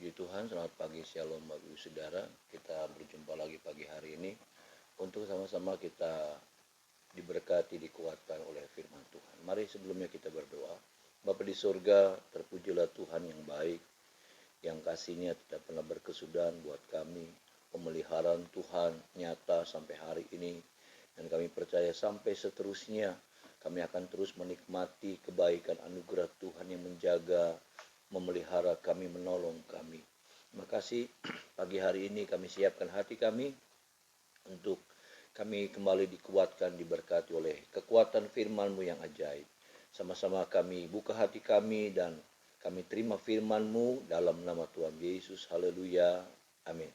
Puji Tuhan, selamat pagi, shalom Bapak Ibu Saudara. Kita berjumpa lagi pagi hari ini untuk sama-sama kita diberkati, dikuatkan oleh firman Tuhan. Mari sebelumnya kita berdoa. Bapa di surga, terpujilah Tuhan yang baik, yang kasih-Nya tidak pernah berkesudahan buat kami. Pemeliharaan Tuhan nyata sampai hari ini, dan kami percaya sampai seterusnya kami akan terus menikmati kebaikan anugerah Tuhan yang menjaga, memelihara kami, menolong kami. Terima kasih pagi hari ini kami siapkan hati kami untuk kami kembali dikuatkan, diberkati oleh kekuatan firman-Mu yang ajaib. Sama-sama kami buka hati kami dan kami terima firman-Mu dalam nama Tuhan Yesus. Haleluya. Amin.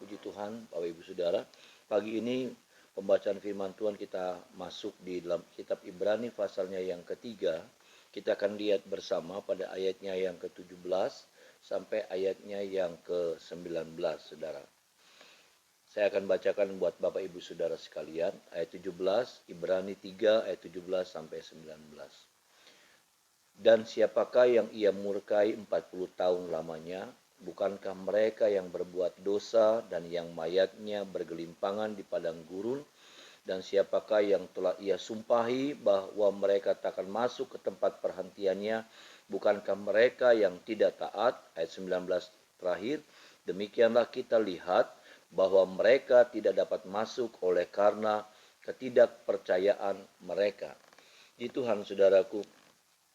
Puji Tuhan, Bapak Ibu Saudara. Pagi ini pembacaan firman Tuhan kita masuk di dalam kitab Ibrani pasalnya yang ketiga. Kita akan lihat bersama pada ayatnya yang ke-17 sampai ayatnya yang ke-19, Saudara. Saya akan bacakan buat Bapak Ibu Saudara sekalian, ayat 17, Ibrani 3 ayat 17 sampai 19. Dan siapakah yang ia murkai 40 tahun lamanya? Bukankah mereka yang berbuat dosa dan yang mayatnya bergelimpangan di padang gurun? Dan siapakah yang telah ia sumpahi bahwa mereka takkan masuk ke tempat perhentiannya? Bukankah mereka yang tidak taat? Ayat 19 terakhir. Demikianlah kita lihat bahwa mereka tidak dapat masuk oleh karena ketidakpercayaan mereka. Di Tuhan, saudaraku,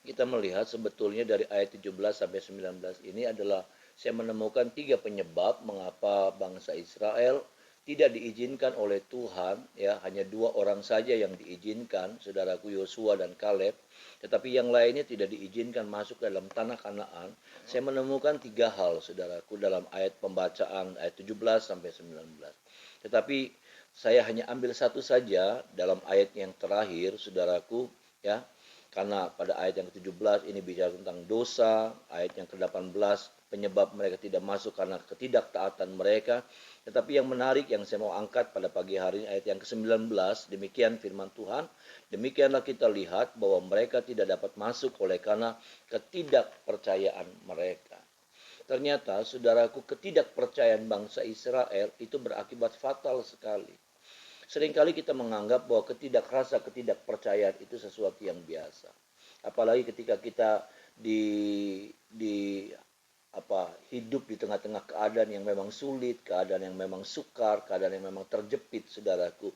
kita melihat sebetulnya dari ayat 17 sampai 19 ini adalah saya menemukan 3 penyebab mengapa bangsa Israel tidak diizinkan oleh Tuhan, ya, hanya 2 orang saja yang diizinkan, saudaraku, Yosua dan Kaleb, tetapi yang lainnya tidak diizinkan masuk ke dalam tanah Kanaan. Saya menemukan 3 hal, saudaraku, dalam ayat pembacaan ayat 17 sampai 19. Tetapi saya hanya ambil satu saja dalam ayat yang terakhir, saudaraku, ya. Karena pada ayat yang ke-17 ini bicara tentang dosa, ayat yang ke-18 penyebab mereka tidak masuk karena ketidaktaatan mereka. Tetapi yang menarik yang saya mau angkat pada pagi hari ini ayat yang ke-19, demikian firman Tuhan, demikianlah kita lihat bahwa mereka tidak dapat masuk oleh karena ketidakpercayaan mereka. Ternyata, saudaraku, ketidakpercayaan bangsa Israel itu berakibat fatal sekali. Seringkali kita menganggap bahwa ketidakpercayaan itu sesuatu yang biasa. Apalagi ketika kita hidup di tengah-tengah keadaan yang memang sulit, keadaan yang memang sukar, keadaan yang memang terjepit, saudaraku.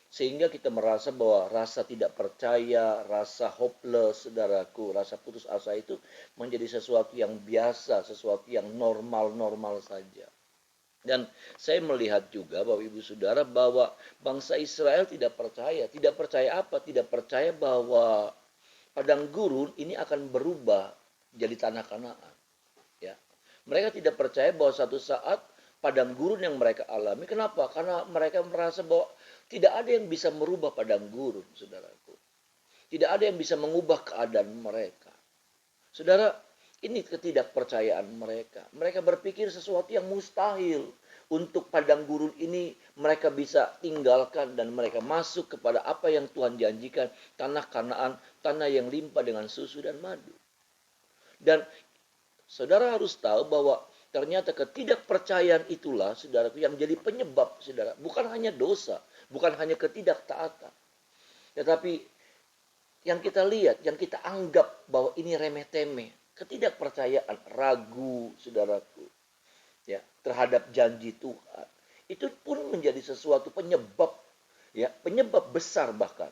Sehingga kita merasa bahwa rasa tidak percaya, rasa hopeless, saudaraku, rasa putus asa itu menjadi sesuatu yang biasa, sesuatu yang normal-normal saja. Dan saya melihat juga Bapak Ibu Saudara bahwa bangsa Israel tidak percaya. Tidak percaya apa? Tidak percaya bahwa padang gurun ini akan berubah jadi tanah Kanaan. Ya. Mereka tidak percaya bahwa suatu saat padang gurun yang mereka alami. Kenapa? Karena mereka merasa bahwa tidak ada yang bisa merubah padang gurun, saudaraku. Tidak ada yang bisa mengubah keadaan mereka. Saudara, ini ketidakpercayaan mereka. Mereka berpikir sesuatu yang mustahil. Untuk padang gurun ini mereka bisa tinggalkan dan mereka masuk kepada apa yang Tuhan janjikan. Tanah Kanaan, tanah yang limpah dengan susu dan madu. Dan saudara harus tahu bahwa ternyata ketidakpercayaan itulah, saudaraku, yang jadi penyebab, saudara. Bukan hanya dosa, bukan hanya ketidaktaatan. Tetapi yang kita lihat, yang kita anggap bahwa ini remeh-temeh. Ketidakpercayaan, ragu, saudaraku, ya, terhadap janji Tuhan. Itu pun menjadi sesuatu penyebab, ya, penyebab besar bahkan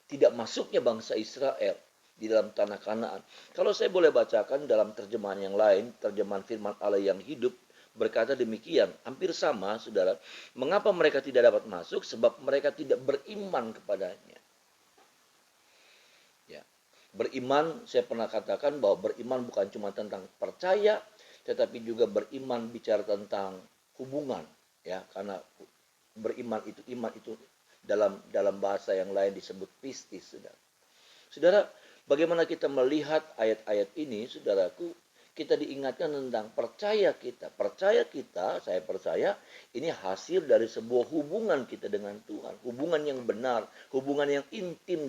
tidak masuknya bangsa Israel di dalam tanah Kanaan. Kalau saya boleh bacakan dalam terjemahan yang lain, terjemahan firman Allah yang hidup, berkata demikian, hampir sama, saudara. Mengapa mereka tidak dapat masuk? Sebab mereka tidak beriman kepadanya. Beriman, saya pernah katakan bahwa beriman bukan cuma tentang percaya, tetapi juga beriman bicara tentang hubungan, ya, karena beriman itu, iman itu dalam bahasa yang lain disebut pistis, saudara. Saudara, bagaimana kita melihat ayat-ayat ini, saudaraku? kita diingatkan tentang percaya kita. Percaya kita, saya percaya, ini hasil dari sebuah hubungan kita dengan Tuhan. Hubungan yang benar, hubungan yang intim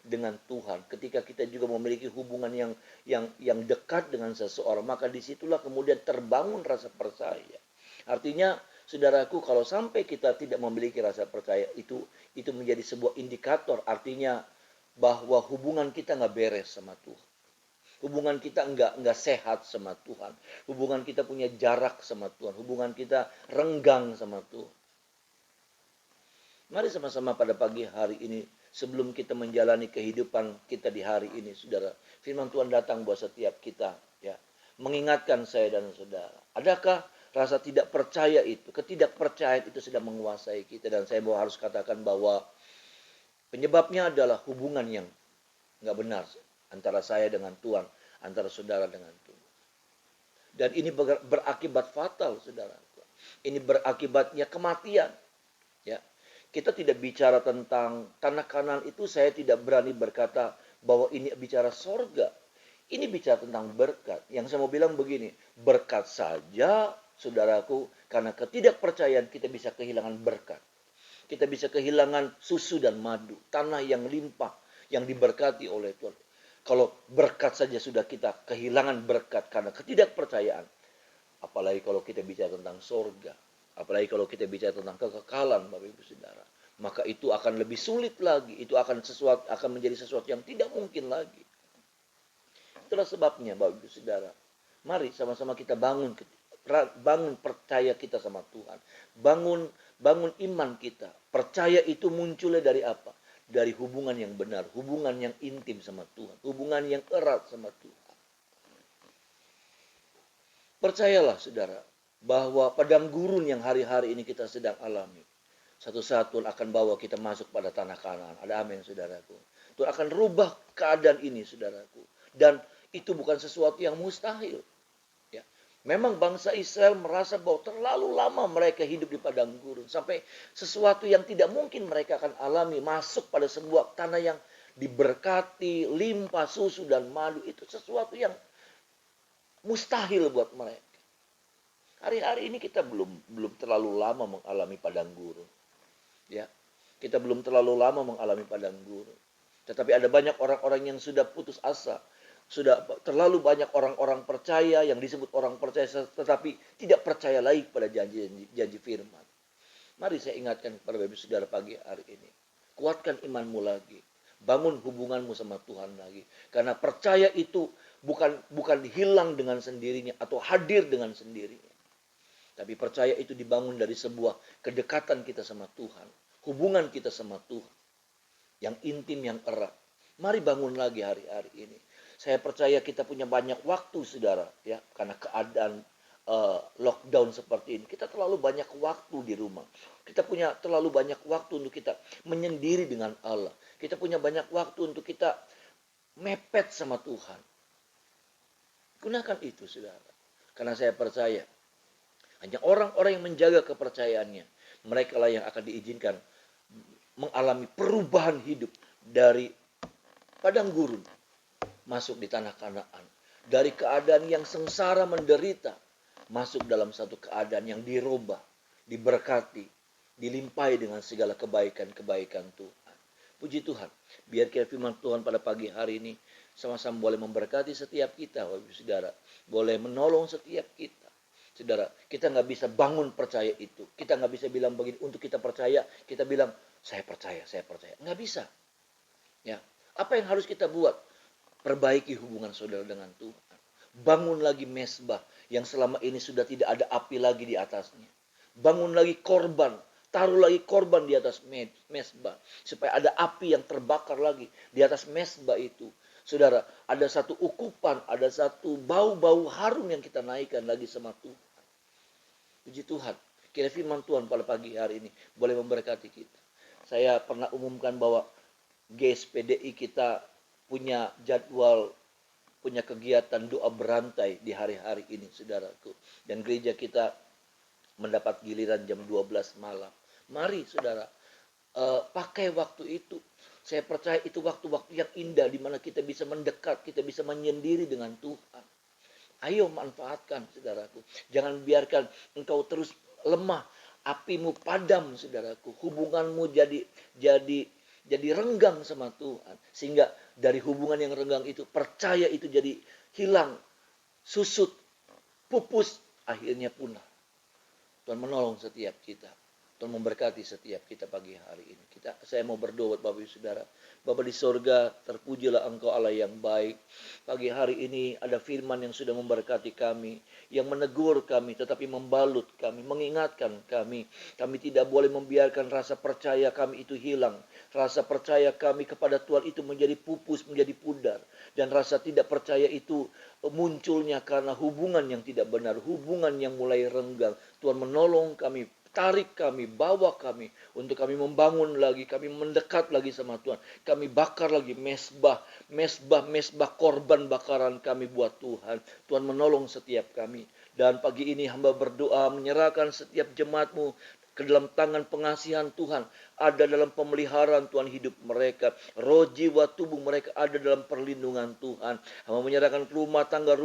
dengan Tuhan. Ketika kita juga memiliki hubungan yang dekat dengan seseorang, maka disitulah kemudian terbangun rasa percaya. Artinya, saudaraku, kalau sampai kita tidak memiliki rasa percaya, itu menjadi sebuah indikator. Artinya bahwa hubungan kita nggak beres sama Tuhan. Hubungan kita nggak sehat sama Tuhan. Hubungan kita punya jarak sama Tuhan. Hubungan kita renggang sama Tuhan. Mari sama-sama pada pagi hari ini, sebelum kita menjalani kehidupan kita di hari ini, saudara, firman Tuhan datang buat setiap kita, ya, mengingatkan saya dan saudara. Adakah rasa tidak percaya itu, ketidakpercayaan itu sedang menguasai kita? Dan saya harus katakan bahwa penyebabnya adalah hubungan yang nggak benar antara saya dengan Tuhan, antara saudara dengan Tuhan. Dan ini berakibat fatal, saudara. Ini berakibatnya kematian. Ya, kita tidak bicara tentang tanah Kanaan itu, saya tidak berani berkata bahwa ini bicara sorga. Ini bicara tentang berkat. Yang saya mau bilang begini, berkat saja, saudaraku, karena ketidakpercayaan kita bisa kehilangan berkat. Kita bisa kehilangan susu dan madu, tanah yang limpah, yang diberkati oleh Tuhan. Kalau berkat saja sudah kita kehilangan berkat karena ketidakpercayaan, apalagi kalau kita bicara tentang sorga, apalagi kalau kita bicara tentang kekekalan, Bapak Ibu Saudara, maka itu akan lebih sulit lagi. Itu akan menjadi sesuatu yang tidak mungkin lagi. Itulah sebabnya, Bapak Ibu Saudara, mari sama-sama kita bangun percaya kita sama Tuhan. Bangun iman kita. Percaya itu munculnya dari apa? Dari hubungan yang benar, hubungan yang intim sama Tuhan, hubungan yang erat sama Tuhan. Percayalah, saudara, bahwa padang gurun yang hari-hari ini kita sedang alami, satu saat Tuhan akan bawa kita masuk pada tanah Kanaan. Ada amin, saudaraku. Tuhan akan rubah keadaan ini, saudaraku. Dan itu bukan sesuatu yang mustahil. Memang bangsa Israel merasa bahwa terlalu lama mereka hidup di padang gurun. Sampai sesuatu yang tidak mungkin mereka akan alami. Masuk pada sebuah tanah yang diberkati, limpah susu dan madu. Itu sesuatu yang mustahil buat mereka. Hari-hari ini kita belum terlalu lama mengalami padang gurun. Ya, kita belum terlalu lama mengalami padang gurun. Tetapi ada banyak orang-orang yang sudah putus asa. Sudah terlalu banyak orang-orang percaya, yang disebut orang percaya, tetapi tidak percaya lagi pada janji firman. Mari saya ingatkan kepada Bapak Saudara pagi hari ini. Kuatkan imanmu lagi. Bangun hubunganmu sama Tuhan lagi. Karena percaya itu bukan hilang dengan sendirinya atau hadir dengan sendirinya. Tapi percaya itu dibangun dari sebuah kedekatan kita sama Tuhan. Hubungan kita sama Tuhan. Yang intim, yang erat. Mari bangun lagi hari-hari ini. Saya percaya kita punya banyak waktu, saudara, ya, karena keadaan lockdown seperti ini. Kita terlalu banyak waktu di rumah. Kita punya terlalu banyak waktu untuk kita menyendiri dengan Allah. Kita punya banyak waktu untuk kita mepet sama Tuhan. Gunakan itu, saudara. Karena saya percaya hanya orang-orang yang menjaga kepercayaannya, mereka lah yang akan diizinkan mengalami perubahan hidup dari padang gurun masuk di tanah Kanaan. Dari keadaan yang sengsara menderita, masuk dalam satu keadaan yang dirubah, diberkati, dilimpahi dengan segala kebaikan-kebaikan Tuhan. Puji Tuhan, biar firman Tuhan pada pagi hari ini sama-sama boleh memberkati setiap kita, Bapak Saudara. Boleh menolong setiap kita. Saudara, kita nggak bisa bangun percaya itu. Kita nggak bisa bilang begini, untuk kita percaya, kita bilang, saya percaya. Nggak bisa. Ya, apa yang harus kita buat? Perbaiki hubungan saudara dengan Tuhan. Bangun lagi mezbah yang selama ini sudah tidak ada api lagi di atasnya. Bangun lagi korban. Taruh lagi korban di atas mezbah. Supaya ada api yang terbakar lagi di atas mezbah itu. Saudara, ada satu ukupan, ada satu bau-bau harum yang kita naikkan lagi sama Tuhan. Puji Tuhan. Kira firman Tuhan pada pagi hari ini boleh memberkati kita. Saya pernah umumkan bahwa GSPDI kita punya jadwal, punya kegiatan doa berantai di hari-hari ini, saudaraku. Dan gereja kita mendapat giliran jam 12 malam. Mari, saudara, pakai waktu itu. Saya percaya itu waktu-waktu yang indah di mana kita bisa mendekat, kita bisa menyendiri dengan Tuhan. Ayo manfaatkan, saudaraku. Jangan biarkan engkau terus lemah, apimu padam, saudaraku. Hubunganmu jadi renggang sama Tuhan. Sehingga dari hubungan yang renggang itu, percaya itu jadi hilang, susut, pupus, akhirnya punah. Tuhan menolong setiap kita. Tuhan memberkati setiap kita pagi hari ini. Saya mau berdoa buat Bapak Ibu Saudara. Bapak di sorga, terpujilah Engkau Allah yang baik. Pagi hari ini ada firman yang sudah memberkati kami, yang menegur kami, tetapi membalut kami, mengingatkan kami. Kami tidak boleh membiarkan rasa percaya kami itu hilang. Rasa percaya kami kepada Tuhan itu menjadi pupus, menjadi pudar. Dan rasa tidak percaya itu munculnya karena hubungan yang tidak benar, hubungan yang mulai renggang. Tuhan menolong kami, tarik kami, bawa kami untuk kami membangun lagi, kami mendekat lagi sama Tuhan. Kami bakar lagi mesbah korban bakaran kami buat Tuhan. Tuhan menolong setiap kami. Dan pagi ini hamba berdoa menyerahkan setiap jemaat-Mu ke dalam tangan pengasihan Tuhan, ada dalam pemeliharaan Tuhan hidup mereka, roh jiwa tubuh mereka ada dalam perlindungan Tuhan. Hamba menyerahkan rumah tangga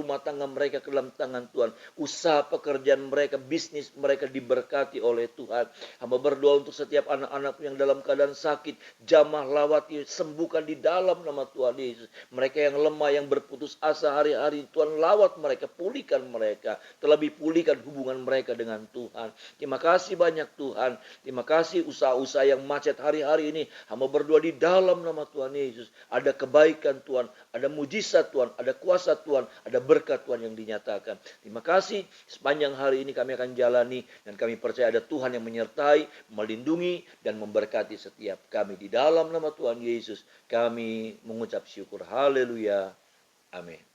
mereka ke dalam tangan Tuhan, usaha pekerjaan mereka, bisnis mereka diberkati oleh Tuhan. Hamba berdoa untuk setiap anak-anak yang dalam keadaan sakit, jamah lawati, sembuhkan di dalam nama Tuhan Yesus. Mereka yang lemah, yang berputus asa hari-hari, Tuhan lawat mereka, pulihkan mereka, terlebih pulihkan hubungan mereka dengan Tuhan. Terima kasih banyak Tuhan. Terima kasih usaha-usaha yang macet hari-hari ini. Hamba berdoa di dalam nama Tuhan Yesus. Ada kebaikan Tuhan, ada mujizat Tuhan, ada kuasa Tuhan, ada berkat Tuhan yang dinyatakan. Terima kasih. Sepanjang hari ini kami akan jalani dan kami percaya ada Tuhan yang menyertai, melindungi dan memberkati setiap kami. Di dalam nama Tuhan Yesus kami mengucap syukur. Haleluya. Amin.